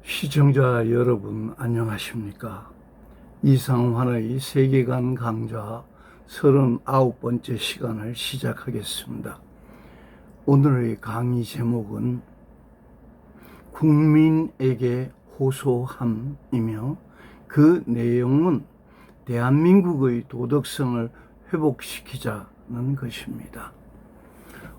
시청자 여러분 안녕하십니까? 이상환의 세계관 강좌 39번째 시간을 시작하겠습니다. 오늘의 강의 제목은 국민에게 호소함이며 그 내용은 대한민국의 도덕성을 회복시키자는 것입니다.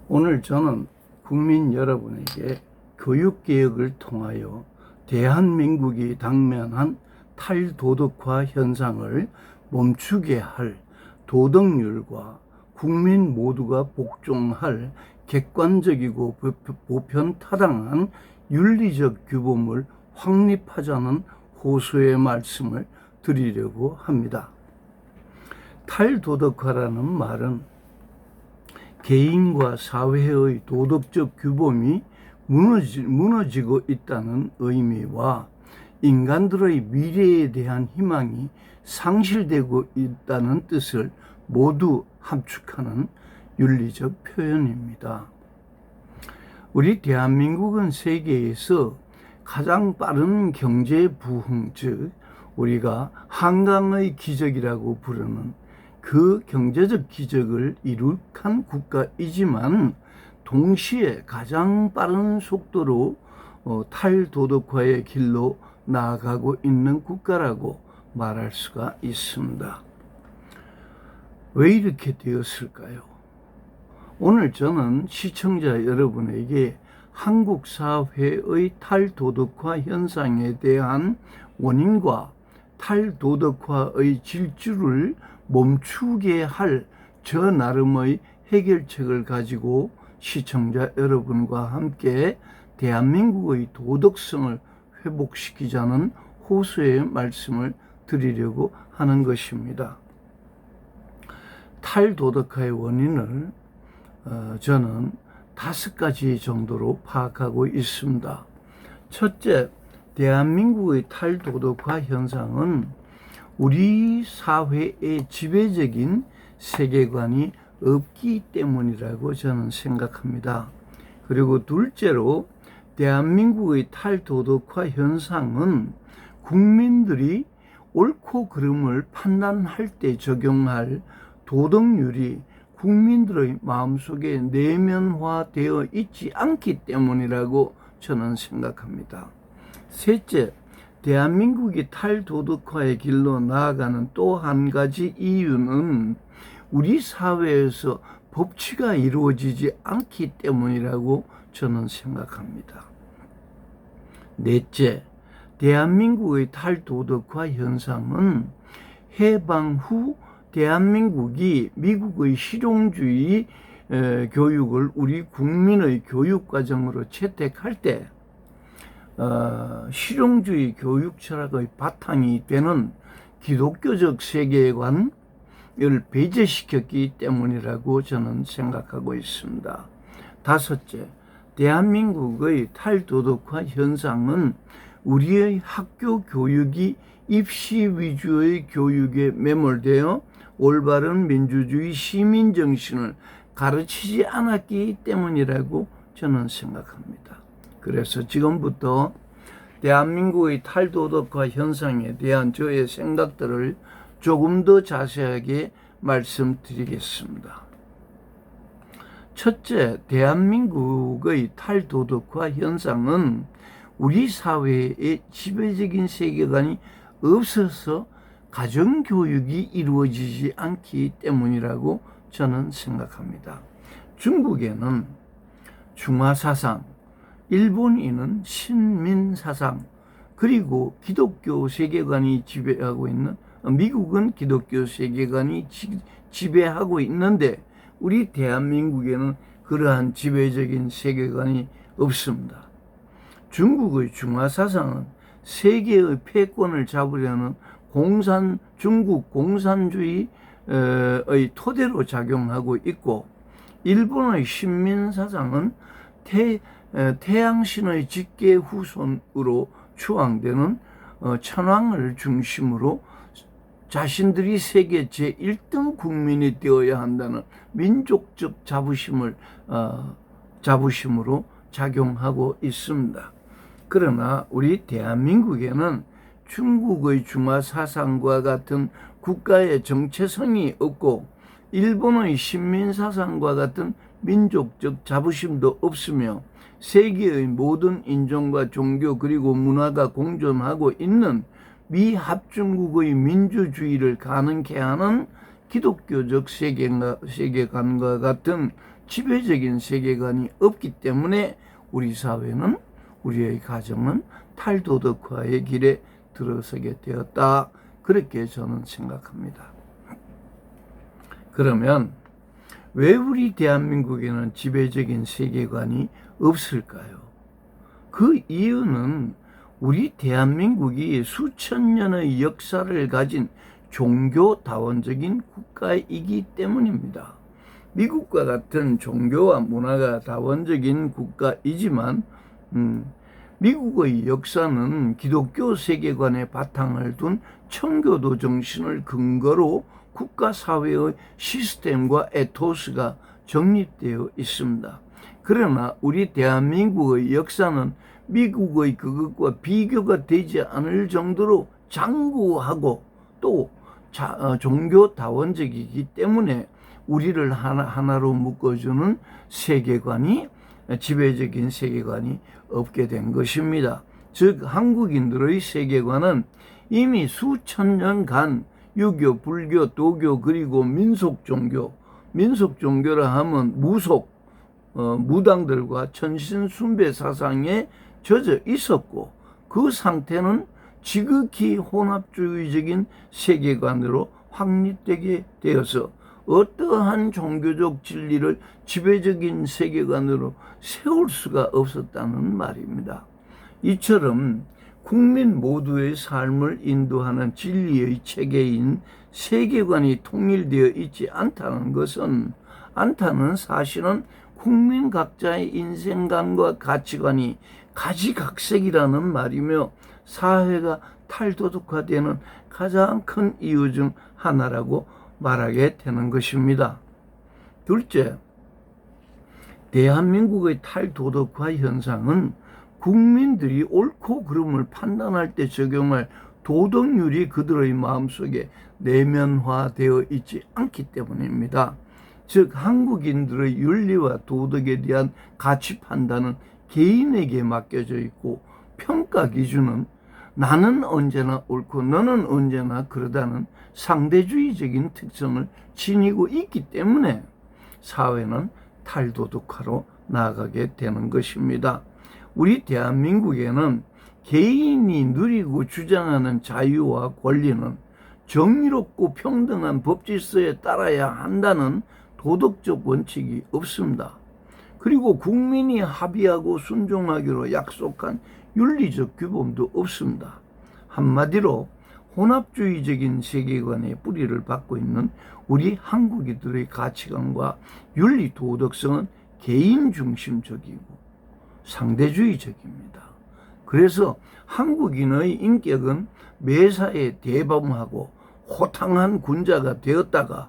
오늘 저는 국민 여러분에게 교육개혁을 통하여 대한민국이 당면한 탈도덕화 현상을 멈추게 할 도덕률과 국민 모두가 복종할 객관적이고 보편타당한 윤리적 규범을 확립하자는 호소의 말씀을 드리려고 합니다. 탈도덕화라는 말은 개인과 사회의 도덕적 규범이 무너지고 있다는 의미와 인간들의 미래에 대한 희망이 상실되고 있다는 뜻을 모두 함축하는 윤리적 표현입니다. 우리 대한민국은 세계에서 가장 빠른 경제 부흥, 즉 우리가 한강의 기적이라고 부르는 그 경제적 기적을 이룩한 국가이지만 동시에 가장 빠른 속도로 탈도덕화의 길로 나아가고 있는 국가라고 말할 수가 있습니다. 왜 이렇게 되었을까요? 오늘 저는 시청자 여러분에게 한국 사회의 탈도덕화 현상에 대한 원인과 탈도덕화의 질주를 멈추게 할 저 나름의 해결책을 가지고 시청자 여러분과 함께 대한민국의 도덕성을 회복시키자는 호소의 말씀을 드리려고 하는 것입니다. 탈도덕화의 원인을 저는 5가지 정도로 파악하고 있습니다. 첫째, 대한민국의 탈도덕화 현상은 우리 사회의 지배적인 세계관이 없기 때문이라고 저는 생각합니다. 그리고 둘째로 대한민국의 탈도덕화 현상은 국민들이 옳고 그름을 판단할 때 적용할 도덕률이 국민들의 마음속에 내면화되어 있지 않기 때문이라고 저는 생각합니다. 셋째, 대한민국이 탈도덕화의 길로 나아가는 또 한 가지 이유는 우리 사회에서 법치가 이루어지지 않기 때문이라고 저는 생각합니다. 넷째, 대한민국의 탈도덕화 현상은 해방 후 대한민국이 미국의 실용주의 교육을 우리 국민의 교육과정으로 채택할 때 실용주의 교육 철학의 바탕이 되는 기독교적 세계관을 배제시켰기 때문이라고 저는 생각하고 있습니다. 다섯째, 대한민국의 탈도덕화 현상은 우리의 학교 교육이 입시 위주의 교육에 매몰되어 올바른 민주주의 시민 정신을 가르치지 않았기 때문이라고 저는 생각합니다. 그래서 지금부터 대한민국의 탈도덕화 현상에 대한 저의 생각들을 조금 더 자세하게 말씀드리겠습니다. 첫째, 대한민국의 탈도덕화 현상은 우리 사회의 지배적인 세계관이 없어서 가정교육이 이루어지지 않기 때문이라고 저는 생각합니다. 중국에는 중화사상, 일본인은 신민사상, 그리고 기독교 세계관이 지배하고 있는, 미국은 기독교 세계관이 지배하고 있는데 우리 대한민국에는 그러한 지배적인 세계관이 없습니다. 중국의 중화사상은 세계의 패권을 잡으려는 중국 공산주의의 토대로 작용하고 있고, 일본의 신민사상은 태양신의 직계 후손으로 추앙되는 천황을 중심으로 자신들이 세계 제1등 국민이 되어야 한다는 민족적 자부심으로 작용하고 있습니다. 그러나 우리 대한민국에는 중국의 중화 사상과 같은 국가의 정체성이 없고 일본의 식민 사상과 같은 민족적 자부심도 없으며 세계의 모든 인종과 종교 그리고 문화가 공존하고 있는 미합중국의 민주주의를 가능케 하는 기독교적 세계관과 같은 지배적인 세계관이 없기 때문에 우리 사회는, 우리의 가정은 탈도덕화의 길에 들어서게 되었다. 그렇게 저는 생각합니다. 그러면 왜 우리 대한민국에는 지배적인 세계관이 없을까요? 그 이유는 우리 대한민국이 수천 년의 역사를 가진 종교다원적인 국가이기 때문입니다. 미국과 같은 종교와 문화가 다원적인 국가이지만 미국의 역사는 기독교 세계관의 바탕을 둔 청교도 정신을 근거로 국가 사회의 시스템과 에토스가 정립되어 있습니다. 그러나 우리 대한민국의 역사는 미국의 그것과 비교가 되지 않을 정도로 장구하고 또 종교다원적이기 때문에 우리를 하나로 묶어주는 세계관이, 지배적인 세계관이 없게 된 것입니다. 즉 한국인들의 세계관은 이미 수천 년간 유교, 불교, 도교 그리고 민속종교라 하면 무당들과 천신숭배 사상에 젖어 있었고 그 상태는 지극히 혼합주의적인 세계관으로 확립되게 되어서 어떠한 종교적 진리를 지배적인 세계관으로 세울 수가 없었다는 말입니다. 이처럼 국민 모두의 삶을 인도하는 진리의 체계인 세계관이 통일되어 있지 않다는 사실은 국민 각자의 인생관과 가치관이 가지각색이라는 말이며 사회가 탈도덕화되는 가장 큰 이유 중 하나라고 말하게 되는 것입니다. 둘째, 대한민국의 탈도덕화 현상은 국민들이 옳고 그름을 판단할 때 적용할 도덕률이 그들의 마음속에 내면화되어 있지 않기 때문입니다. 즉 한국인들의 윤리와 도덕에 대한 가치 판단은 개인에게 맡겨져 있고 평가 기준은 나는 언제나 옳고 너는 언제나 그러다는 상대주의적인 특성을 지니고 있기 때문에 사회는 탈도덕화로 나아가게 되는 것입니다. 우리 대한민국에는 개인이 누리고 주장하는 자유와 권리는 정의롭고 평등한 법질서에 따라야 한다는 도덕적 원칙이 없습니다. 그리고 국민이 합의하고 순종하기로 약속한 윤리적 규범도 없습니다. 한마디로 혼합주의적인 세계관의 뿌리를 받고 있는 우리 한국인들의 가치관과 윤리 도덕성은 개인 중심적이고 상대주의적입니다. 그래서 한국인의 인격은 매사에 대범하고 호탕한 군자가 되었다가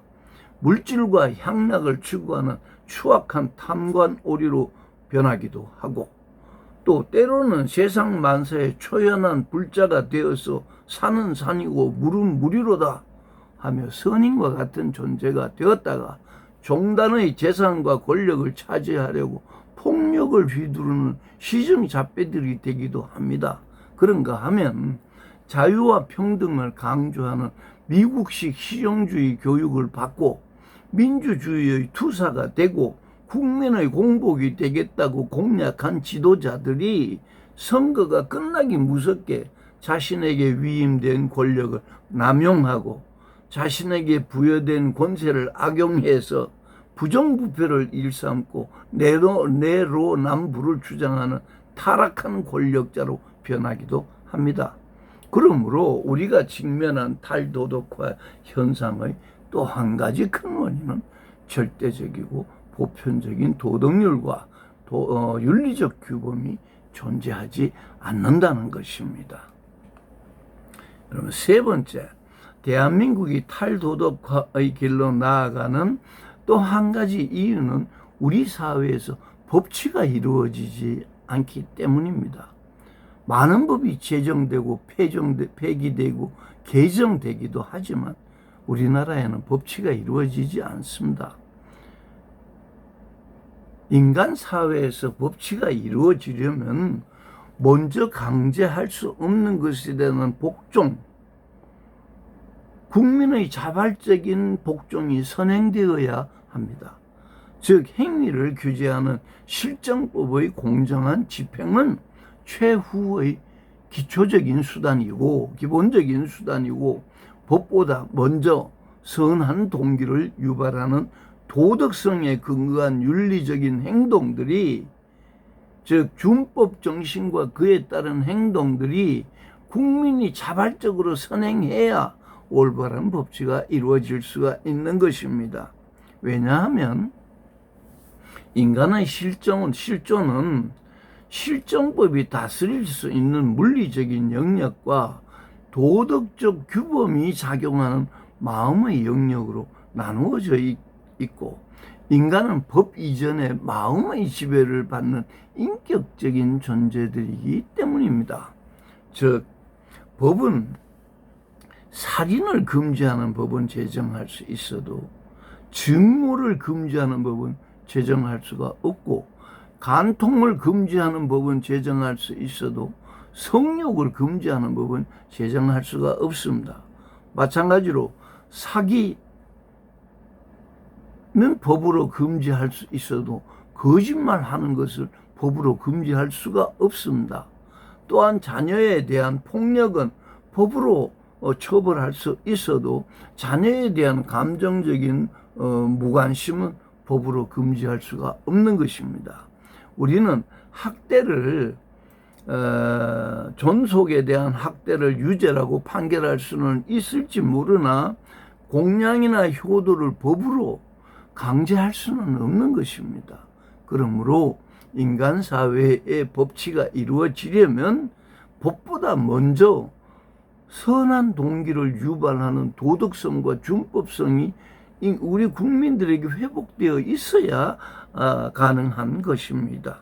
물질과 향락을 추구하는 추악한 탐관오리로 변하기도 하고 또 때로는 세상 만사에 초연한 불자가 되어서 산은 산이고 물은 물이로다 하며 선인과 같은 존재가 되었다가 종단의 재산과 권력을 차지하려고 폭력을 휘두르는 시정잡배들이 되기도 합니다. 그런가 하면 자유와 평등을 강조하는 미국식 실용주의 교육을 받고 민주주의의 투사가 되고 국민의 공복이 되겠다고 공약한 지도자들이 선거가 끝나기 무섭게 자신에게 위임된 권력을 남용하고 자신에게 부여된 권세를 악용해서 부정부패를 일삼고 내로남불을 주장하는 타락한 권력자로 변하기도 합니다. 그러므로 우리가 직면한 탈도덕화 현상의 또 한 가지 큰 원인은 절대적이고 보편적인 도덕률과 윤리적 규범이 존재하지 않는다는 것입니다. 그러면 세 번째, 대한민국이 탈도덕화의 길로 나아가는 또 한 가지 이유는 우리 사회에서 법치가 이루어지지 않기 때문입니다. 많은 법이 제정되고 폐기되고 개정되기도 하지만 우리나라에는 법치가 이루어지지 않습니다. 인간 사회에서 법치가 이루어지려면 먼저 강제할 수 없는 것에 대한 복종, 국민의 자발적인 복종이 선행되어야 합니다. 즉 행위를 규제하는 실정법의 공정한 집행은 최후의 기초적인 수단이고 기본적인 수단이고 법보다 먼저 선한 동기를 유발하는 도덕성에 근거한 윤리적인 행동들이, 즉 준법 정신과 그에 따른 행동들이 국민이 자발적으로 선행해야 올바른 법치가 이루어질 수가 있는 것입니다. 왜냐하면 인간의 실존은 실정법이 다스릴 수 있는 물리적인 영역과 도덕적 규범이 작용하는 마음의 영역으로 나누어져 있고, 인간은 법 이전에 마음의 지배를 받는 인격적인 존재들이기 때문입니다. 즉 법은 살인을 금지하는 법은 제정할 수 있어도 증오를 금지하는 법은 제정할 수가 없고, 간통을 금지하는 법은 제정할 수 있어도 성욕을 금지하는 법은 제정할 수가 없습니다. 마찬가지로 사기는 법으로 금지할 수 있어도 거짓말하는 것을 법으로 금지할 수가 없습니다. 또한 자녀에 대한 폭력은 법으로 처벌할 수 있어도 자녀에 대한 감정적인 무관심은 법으로 금지할 수가 없는 것입니다. 우리는 학대를 존속에 대한 학대를 유죄라고 판결할 수는 있을지 모르나 공양이나 효도를 법으로 강제할 수는 없는 것입니다. 그러므로 인간 사회의 법치가 이루어지려면 법보다 먼저 선한 동기를 유발하는 도덕성과 준법성이 우리 국민들에게 회복되어 있어야 가능한 것입니다.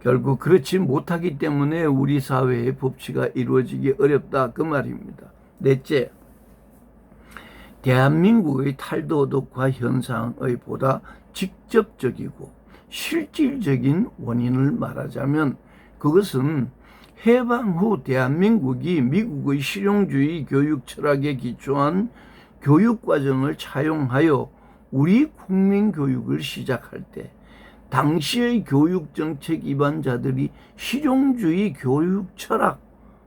결국 그렇지 못하기 때문에 우리 사회의 법치가 이루어지기 어렵다, 그 말입니다. 넷째, 대한민국의 탈도덕화 현상의 보다 직접적이고 실질적인 원인을 말하자면 그것은 해방 후 대한민국이 미국의 실용주의 교육 철학에 기초한 교육과정을 차용하여 우리 국민 교육을 시작할 때 당시의 교육정책 입안자들이 실용주의 교육 철학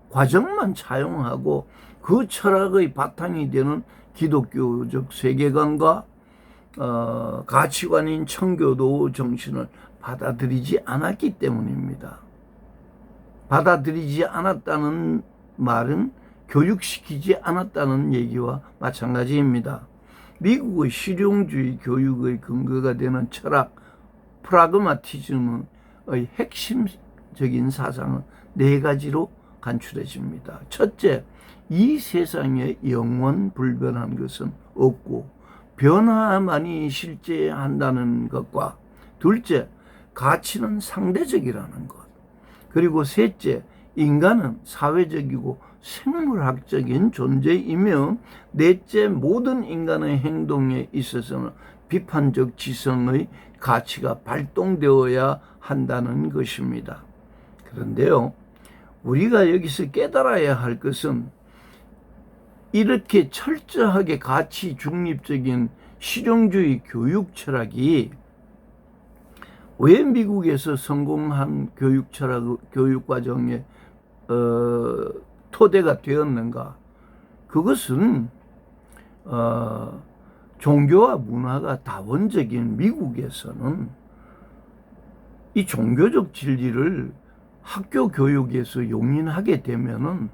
과정만 차용하고 그 철학의 바탕이 되는 기독교적 세계관과 가치관인 청교도 정신을 받아들이지 않았기 때문입니다. 받아들이지 않았다는 말은 교육시키지 않았다는 얘기와 마찬가지입니다. 미국의 실용주의 교육의 근거가 되는 철학 프라그마티즘의 핵심적인 사상은 네 가지로 간추려집니다. 첫째, 이 세상에 영원 불변한 것은 없고 변화만이 실제한다는 것과, 둘째, 가치는 상대적이라는 것, 그리고 셋째, 인간은 사회적이고 생물학적인 존재이며, 넷째, 모든 인간의 행동에 있어서는 비판적 지성의 가치가 발동되어야 한다는 것입니다. 그런데요, 우리가 여기서 깨달아야 할 것은 이렇게 철저하게 가치 중립적인 실용주의 교육 철학이 왜 미국에서 성공한 교육 철학, 교육 과정의 토대가 되었는가? 그것은 종교와 문화가 다원적인 미국에서는 이 종교적 진리를 학교 교육에서 용인하게 되면은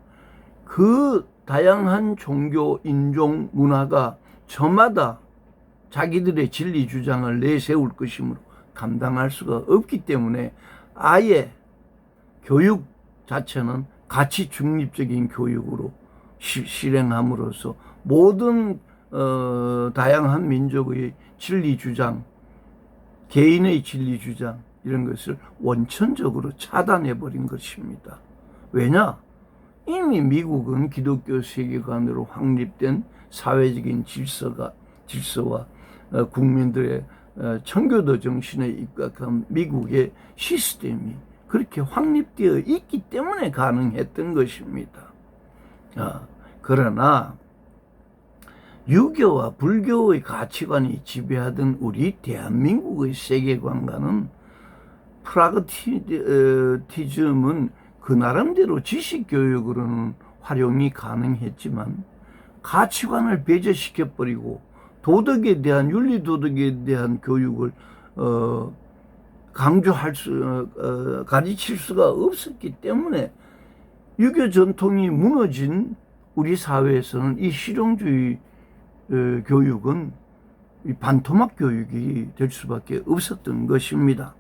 그 다양한 종교, 인종, 문화가 저마다 자기들의 진리 주장을 내세울 것이므로 감당할 수가 없기 때문에 아예 교육 자체는 가치 중립적인 교육으로 실행함으로써 모든 다양한 민족의 진리 주장, 개인의 진리 주장 이런 것을 원천적으로 차단해버린 것입니다. 왜냐? 이미 미국은 기독교 세계관으로 확립된 사회적인 질서와 국민들의 청교도 정신에 입각한 미국의 시스템이 그렇게 확립되어 있기 때문에 가능했던 것입니다. 그러나 유교와 불교의 가치관이 지배하던 우리 대한민국의 세계관과는 프라그티즘은 그 나름대로 지식교육으로는 활용이 가능했지만 가치관을 배제시켜버리고 도덕에 대한 윤리도덕에 대한 교육을 가르칠 수가 없었기 때문에 유교 전통이 무너진 우리 사회에서는 이 실용주의 교육은 반토막 교육이 될 수밖에 없었던 것입니다.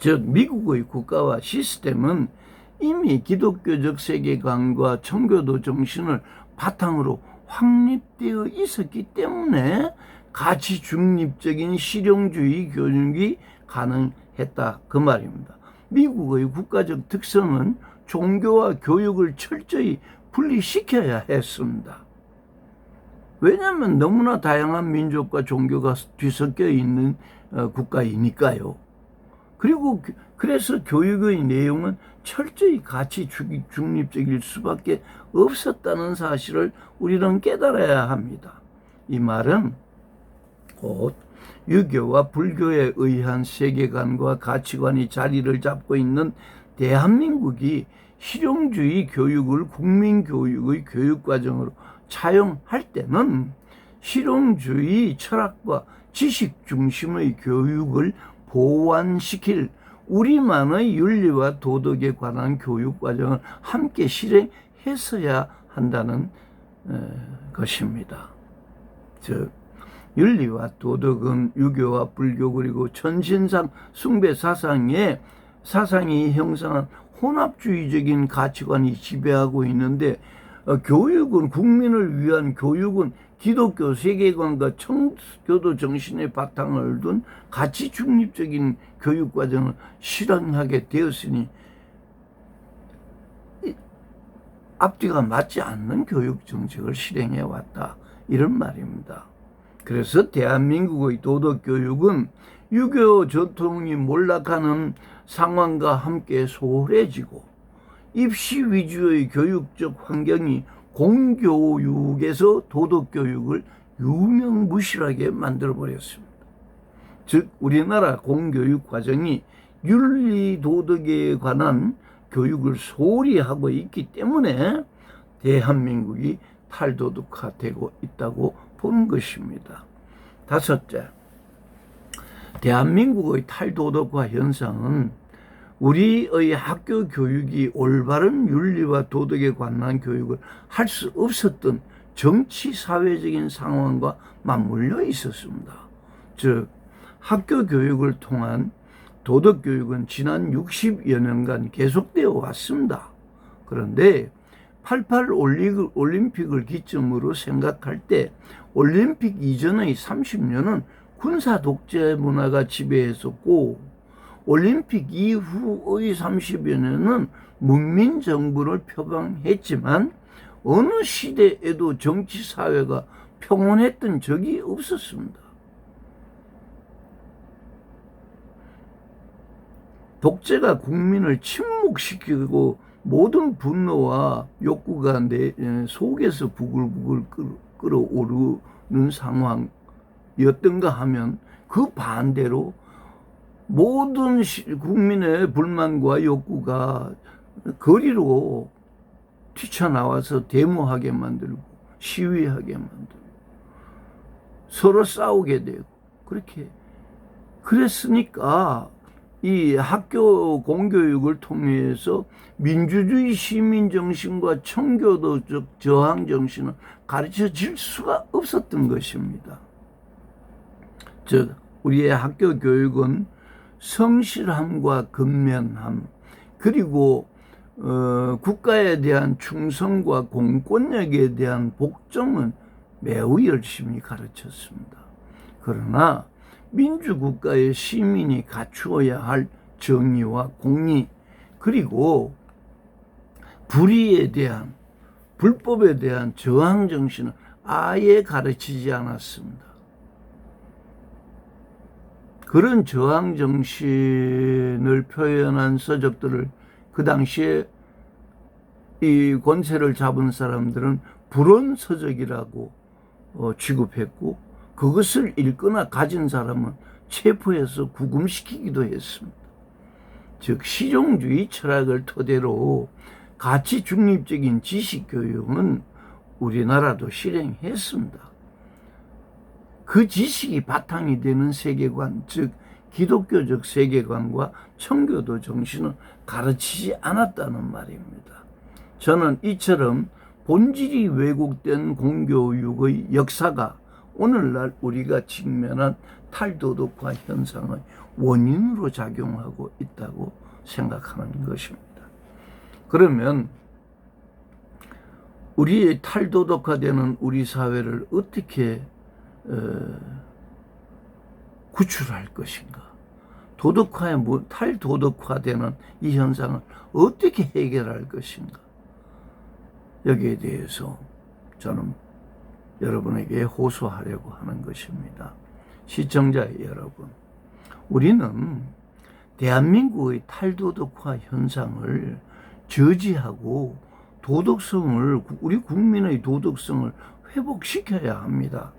즉 미국의 국가와 시스템은 이미 기독교적 세계관과 청교도 정신을 바탕으로 확립되어 있었기 때문에 가치 중립적인 실용주의 교육이 가능했다 그 말입니다. 미국의 국가적 특성은 종교와 교육을 철저히 분리시켜야 했습니다. 왜냐하면 너무나 다양한 민족과 종교가 뒤섞여 있는 국가이니까요. 그리고 그래서 교육의 내용은 철저히 가치 중립적일 수밖에 없었다는 사실을 우리는 깨달아야 합니다. 이 말은 곧 유교와 불교에 의한 세계관과 가치관이 자리를 잡고 있는 대한민국이 실용주의 교육을 국민교육의 교육과정으로 차용할 때는 실용주의 철학과 지식 중심의 교육을 보완시킬 우리만의 윤리와 도덕에 관한 교육과정을 함께 실행했어야 한다는 것입니다. 즉 윤리와 도덕은 유교와 불교 그리고 천신상 숭배 사상이 형성한 혼합주의적인 가치관이 지배하고 있는데 교육은 국민을 위한 교육은 기독교 세계관과 청교도 정신의 바탕을 둔 가치 중립적인 교육과정을 실행하게 되었으니 앞뒤가 맞지 않는 교육 정책을 실행해 왔다 이런 말입니다. 그래서 대한민국의 도덕교육은 유교 전통이 몰락하는 상황과 함께 소홀해지고 입시 위주의 교육적 환경이 공교육에서 도덕교육을 유명무실하게 만들어버렸습니다. 즉 우리나라 공교육 과정이 윤리도덕에 관한 교육을 소홀히 하고 있기 때문에 대한민국이 탈도덕화되고 있다고 보는 것입니다. 다섯째, 대한민국의 탈도덕화 현상은 우리의 학교 교육이 올바른 윤리와 도덕에 관한 교육을 할 수 없었던 정치 사회적인 상황과 맞물려 있었습니다. 즉 학교 교육을 통한 도덕 교육은 지난 60여 년간 계속되어 왔습니다. 그런데 88 올림픽을 기점으로 생각할 때 올림픽 이전의 30년은 군사 독재 문화가 지배했었고 올림픽 이후의 30여 년은 문민정부를 표방했지만 어느 시대에도 정치사회가 평온했던 적이 없었습니다. 독재가 국민을 침묵시키고 모든 분노와 욕구가 내 속에서 부글부글 끓어오르는 상황이었던가 하면 그 반대로 모든 국민의 불만과 욕구가 거리로 튀쳐나와서 데모하게 만들고 시위하게 만들고 서로 싸우게 되고 그렇게 그랬으니까 이 학교 공교육을 통해서 민주주의 시민정신과 청교도적 저항정신을 가르쳐질 수가 없었던 것입니다. 즉 우리의 학교 교육은 성실함과 근면함 그리고 국가에 대한 충성과 공권력에 대한 복종은 매우 열심히 가르쳤습니다. 그러나 민주국가의 시민이 갖추어야 할 정의와 공의, 그리고 불의에 대한, 불법에 대한 저항 정신을 아예 가르치지 않았습니다. 그런 저항 정신을 표현한 서적들을 그 당시에 이 권세를 잡은 사람들은 불온 서적이라고 취급했고, 그것을 읽거나 가진 사람은 체포해서 구금시키기도 했습니다. 즉 실용주의 철학을 토대로 가치 중립적인 지식교육은 우리나라도 실행했습니다. 그 지식이 바탕이 되는 세계관, 즉 기독교적 세계관과 청교도 정신은 가르치지 않았다는 말입니다. 저는 이처럼 본질이 왜곡된 공교육의 역사가 오늘날 우리가 직면한 탈도덕화 현상의 원인으로 작용하고 있다고 생각하는 것입니다. 그러면 우리의 탈도덕화되는 우리 사회를 어떻게 구출할 것인가? 탈도덕화되는 이 현상을 어떻게 해결할 것인가? 여기에 대해서 저는 여러분에게 호소하려고 하는 것입니다. 시청자 여러분, 우리는 대한민국의 탈도덕화 현상을 저지하고 우리 국민의 도덕성을 회복시켜야 합니다.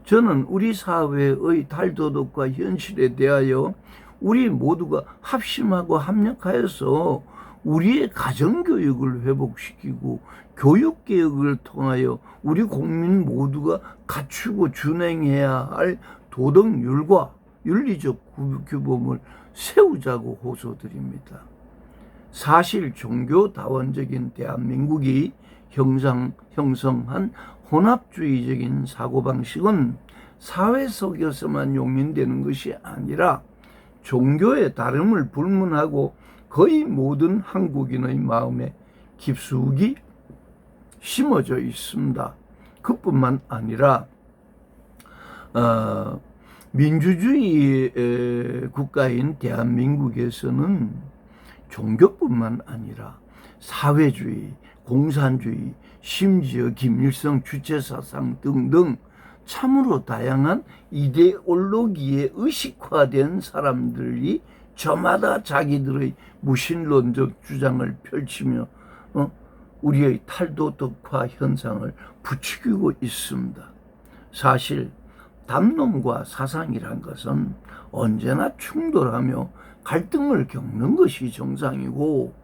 저는 우리 사회의 탈도덕화 현실에 대하여 우리 모두가 합심하고 합력하여서 우리의 가정교육을 회복시키고 교육개혁을 통하여 우리 국민 모두가 갖추고 준행해야 할 도덕률과 윤리적 규범을 세우자고 호소드립니다. 사실 종교다원적인 대한민국이 형성한 혼합주의적인 사고방식은 사회 속에서만 용인되는 것이 아니라 종교의 다름을 불문하고 거의 모든 한국인의 마음에 깊숙이 심어져 있습니다. 그뿐만 아니라 민주주의 국가인 대한민국에서는 종교뿐만 아니라 사회주의, 공산주의, 심지어 김일성 주체사상 등등 참으로 다양한 이데올로기에 의식화된 사람들이 저마다 자기들의 무신론적 주장을 펼치며 우리의 탈도덕화 현상을 부추기고 있습니다. 사실 담론과 사상이란 것은 언제나 충돌하며 갈등을 겪는 것이 정상이고,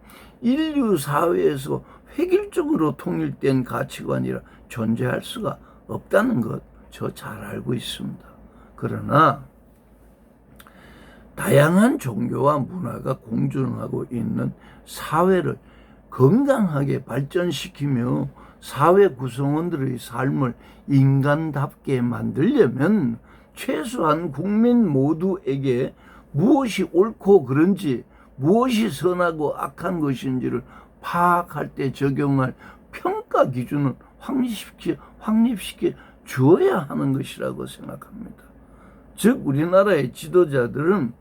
인류 사회에서 획일적으로 통일된 가치관이라 존재할 수가 없다는 것 저 잘 알고 있습니다. 그러나 다양한 종교와 문화가 공존하고 있는 사회를 건강하게 발전시키며 사회 구성원들의 삶을 인간답게 만들려면 최소한 국민 모두에게 무엇이 옳고 그른지, 무엇이 선하고 악한 것인지를 파악할 때 적용할 평가 기준을 확립시켜 주어야 하는 것이라고 생각합니다. 즉 우리나라의 지도자들은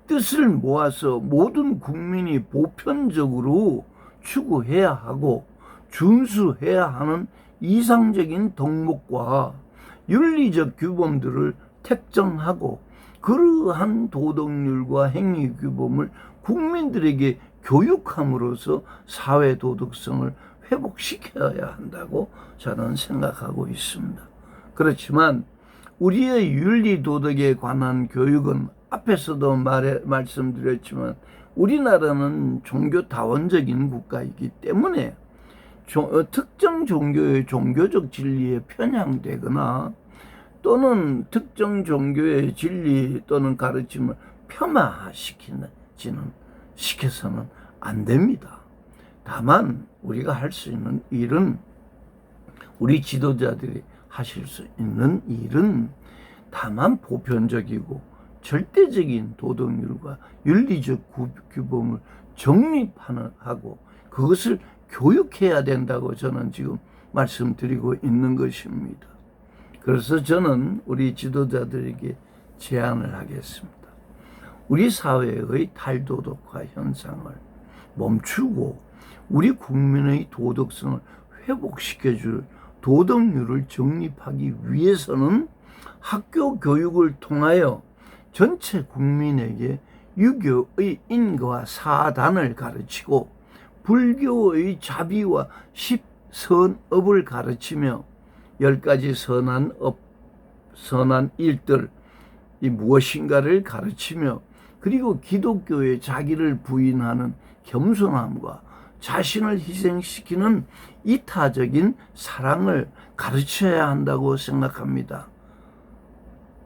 뜻을 모아서 모든 국민이 보편적으로 추구해야 하고 준수해야 하는 이상적인 덕목과 윤리적 규범들을 택정하고, 그러한 도덕률과 행위 규범을 국민들에게 교육함으로써 사회 도덕성을 회복시켜야 한다고 저는 생각하고 있습니다. 그렇지만 우리의 윤리 도덕에 관한 교육은 앞에서도 말씀드렸지만 우리나라는 종교다원적인 국가이기 때문에 특정 종교의 종교적 진리에 편향되거나 또는 특정 종교의 진리 또는 가르침을 폄하시켜서는 안 됩니다. 다만 우리가 할 수 있는 일은, 우리 지도자들이 하실 수 있는 일은 다만 보편적이고 절대적인 도덕률과 윤리적 규범을 정립하고 그것을 교육해야 된다고 저는 지금 말씀드리고 있는 것입니다. 그래서 저는 우리 지도자들에게 제안을 하겠습니다. 우리 사회의 탈도덕화 현상을 멈추고 우리 국민의 도덕성을 회복시켜줄 도덕률을 정립하기 위해서는 학교 교육을 통하여 전체 국민에게 유교의 인과 사단을 가르치고 불교의 자비와 십선업을 가르치며 10가지 선한 업, 선한 일들 이 무엇인가를 가르치며 그리고 기독교에 자기를 부인하는 겸손함과 자신을 희생시키는 이타적인 사랑을 가르쳐야 한다고 생각합니다.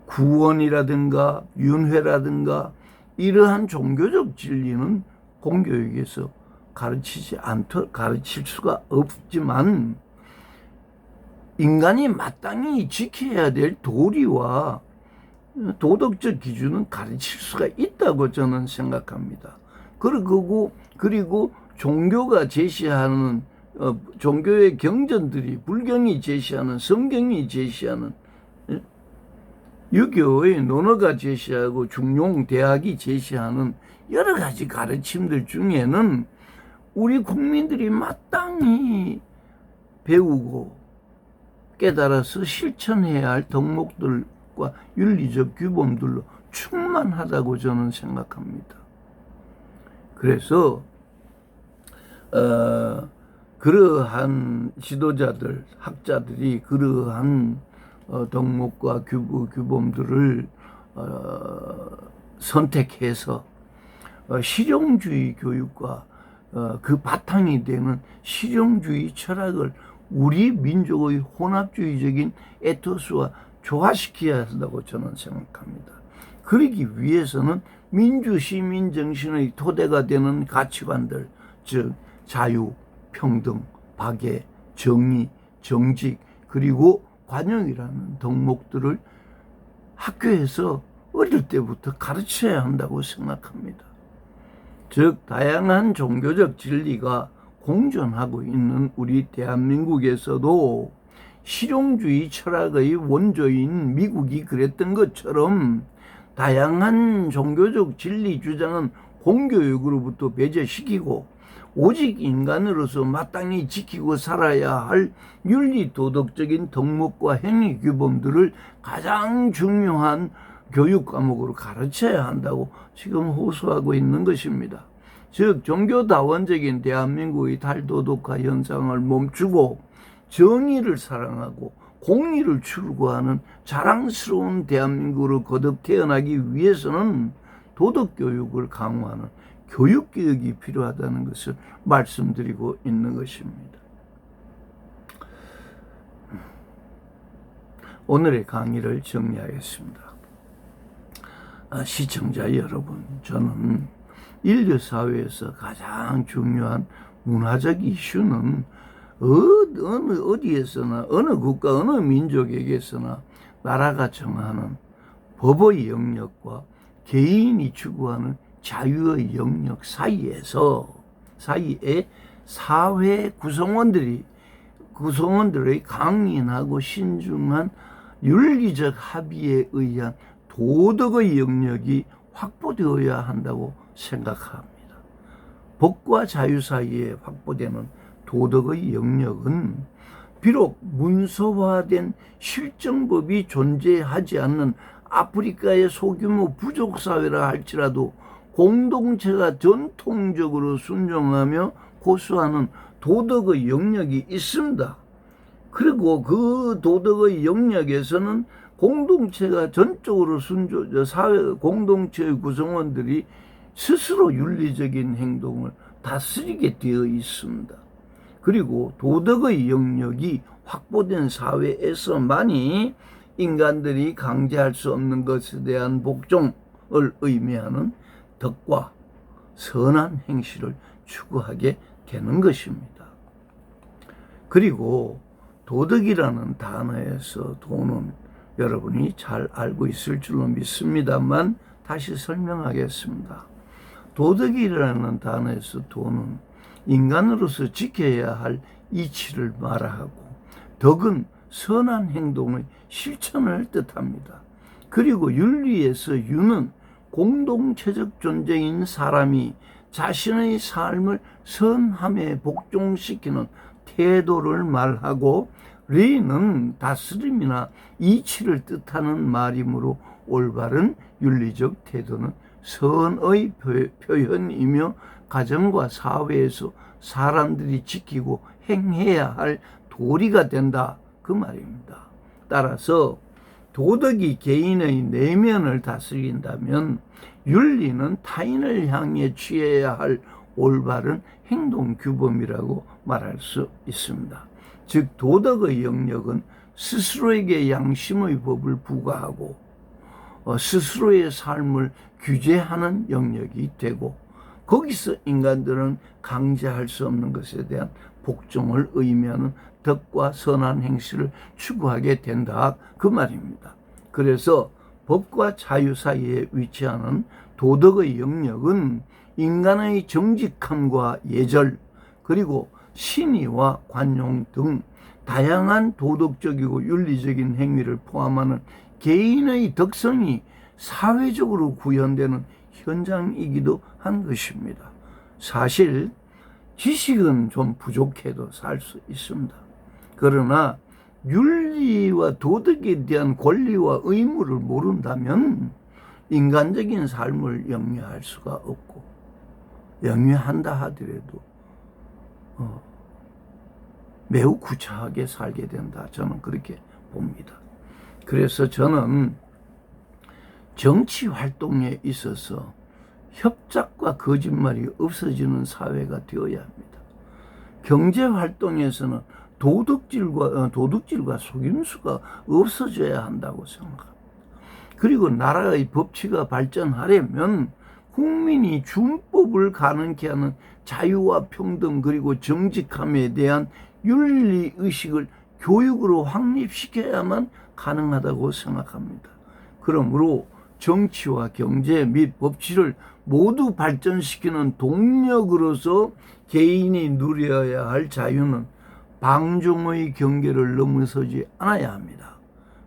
구원이라든가 윤회라든가 이러한 종교적 진리는 공교육에서 가르칠 수가 없지만 인간이 마땅히 지켜야 될 도리와 도덕적 기준은 가르칠 수가 있다고 저는 생각합니다. 그리고 종교가 제시하는 종교의 경전들이 불경이 제시하는 성경이 제시하는 유교의 논어가 제시하고 중용 대학이 제시하는 여러 가지 가르침들 중에는 우리 국민들이 마땅히 배우고 깨달아서 실천해야 할 덕목들과 윤리적 규범들로 충만하다고 저는 생각합니다. 그래서 그러한 지도자들, 학자들이 그러한 덕목과 규범들을 선택해서 실용주의 교육과 그 바탕이 되는 실용주의 철학을 우리 민족의 혼합주의적인 에토스와 조화시켜야 한다고 저는 생각합니다. 그러기 위해서는 민주시민 정신의 토대가 되는 가치관들, 즉 자유, 평등, 박애, 정의, 정직, 그리고 관용이라는 덕목들을 학교에서 어릴 때부터 가르쳐야 한다고 생각합니다. 즉 다양한 종교적 진리가 공존하고 있는 우리 대한민국에서도 실용주의 철학의 원조인 미국이 그랬던 것처럼 다양한 종교적 진리 주장은 공교육으로부터 배제시키고 오직 인간으로서 마땅히 지키고 살아야 할 윤리 도덕적인 덕목과 행위 규범들을 가장 중요한 교육 과목으로 가르쳐야 한다고 지금 호소하고 있는 것입니다. 즉 종교다원적인 대한민국의 탈도덕화 현상을 멈추고 정의를 사랑하고 공의를 추구하는 자랑스러운 대한민국으로 거듭 태어나기 위해서는 도덕교육을 강화하는 교육개혁이 필요하다는 것을 말씀드리고 있는 것입니다. 오늘의 강의를 정리하겠습니다. 시청자 여러분, 저는 인류 사회에서 가장 중요한 문화적 이슈는 어디에서나 어느 국가 어느 민족에게서나 나라가 정하는 법의 영역과 개인이 추구하는 자유의 영역 사이에 사회 구성원들의 강인하고 신중한 윤리적 합의에 의한 도덕의 영역이 확보되어야 한다고 생각합니다. 법과 자유 사이에 확보되는 도덕의 영역은 비록 문서화된 실정법이 존재하지 않는 아프리카의 소규모 부족 사회라 할지라도 공동체가 전통적으로 순종하며 고수하는 도덕의 영역이 있습니다. 그리고 그 도덕의 영역에서는 공동체가 전적으로 사회 공동체의 구성원들이 스스로 윤리적인 행동을 다스리게 되어 있습니다. 그리고 도덕의 영역이 확보된 사회에서만이 인간들이 강제할 수 없는 것에 대한 복종을 의미하는 덕과 선한 행실을 추구하게 되는 것입니다. 그리고 도덕이라는 단어에서 도는 여러분이 잘 알고 있을 줄로 믿습니다만 다시 설명하겠습니다. 도덕이라는 단어에서 도는 인간으로서 지켜야 할 이치를 말하고 덕은 선한 행동의 실천을 뜻합니다. 그리고 윤리에서 유는 공동체적 존재인 사람이 자신의 삶을 선함에 복종시키는 태도를 말하고, 리는 다스림이나 이치를 뜻하는 말이므로 올바른 윤리적 태도는 선의 표현이며 가정과 사회에서 사람들이 지키고 행해야 할 도리가 된다, 그 말입니다. 따라서 도덕이 개인의 내면을 다스린다면 윤리는 타인을 향해 취해야 할 올바른 행동 규범이라고 말할 수 있습니다. 즉 도덕의 영역은 스스로에게 양심의 법을 부과하고 스스로의 삶을 규제하는 영역이 되고, 거기서 인간들은 강제할 수 없는 것에 대한 복종을 의미하는 덕과 선한 행실을 추구하게 된다, 그 말입니다. 그래서 법과 자유 사이에 위치하는 도덕의 영역은 인간의 정직함과 예절, 그리고 신의와 관용 등 다양한 도덕적이고 윤리적인 행위를 포함하는 개인의 덕성이 사회적으로 구현되는 현장이기도 한 것입니다. 사실 지식은 좀 부족해도 살 수 있습니다. 그러나 윤리와 도덕에 대한 권리와 의무를 모른다면 인간적인 삶을 영위할 수가 없고, 영위한다 하더라도 매우 구차하게 살게 된다, 저는 그렇게 봅니다. 그래서 저는 정치 활동에 있어서 협작과 거짓말이 없어지는 사회가 되어야 합니다. 경제 활동에서는 도둑질과 속임수가 없어져야 한다고 생각합니다. 그리고 나라의 법치가 발전하려면 국민이 준법을 가능케 하는 자유와 평등, 그리고 정직함에 대한 윤리의식을 교육으로 확립시켜야만 가능하다고 생각합니다. 그러므로 정치와 경제 및 법치를 모두 발전시키는 동력으로서 개인이 누려야 할 자유는 방종의 경계를 넘어서지 않아야 합니다.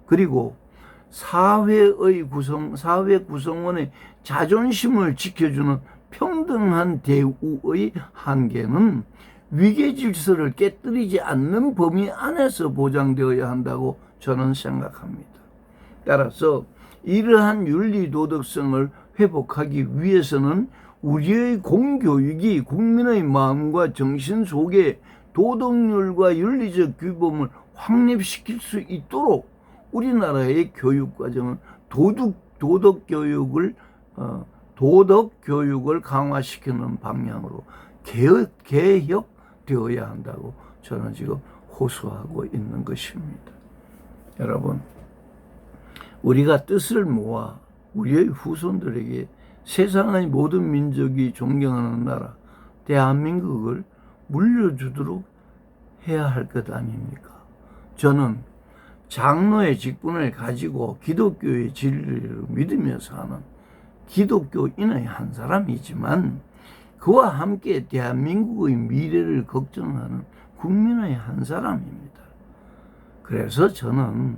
그리고 사회 구성원의 자존심을 지켜주는 평등한 대우의 한계는 위계 질서를 깨뜨리지 않는 범위 안에서 보장되어야 한다고 저는 생각합니다. 따라서 이러한 윤리 도덕성을 회복하기 위해서는 우리의 공교육이 국민의 마음과 정신 속에 도덕률과 윤리적 규범을 확립시킬 수 있도록 우리나라의 교육과정은 도덕 교육을 강화시키는 방향으로 개혁되어야 한다고 저는 지금 호소하고 있는 것입니다. 여러분, 우리가 뜻을 모아 우리의 후손들에게 세상의 모든 민족이 존경하는 나라 대한민국을 물려주도록 해야 할 것 아닙니까? 저는 장로의 직분을 가지고 기독교의 진리를 믿으며 사는 기독교인의 한 사람이지만, 그와 함께 대한민국의 미래를 걱정하는 국민의 한 사람입니다. 그래서 저는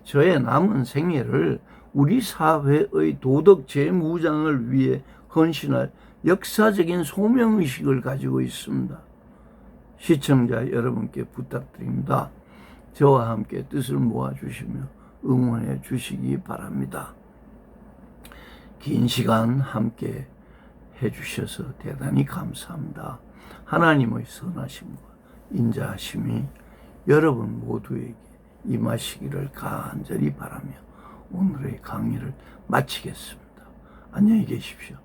저의 남은 생애를 우리 사회의 도덕 재무장을 위해 헌신할 역사적인 소명의식을 가지고 있습니다. 시청자 여러분께 부탁드립니다. 저와 함께 뜻을 모아주시며 응원해 주시기 바랍니다. 긴 시간 함께 해주셔서 대단히 감사합니다. 하나님의 선하심과 인자하심이 여러분 모두에게 임하시기를 간절히 바라며 오늘의 강의를 마치겠습니다. 안녕히 계십시오.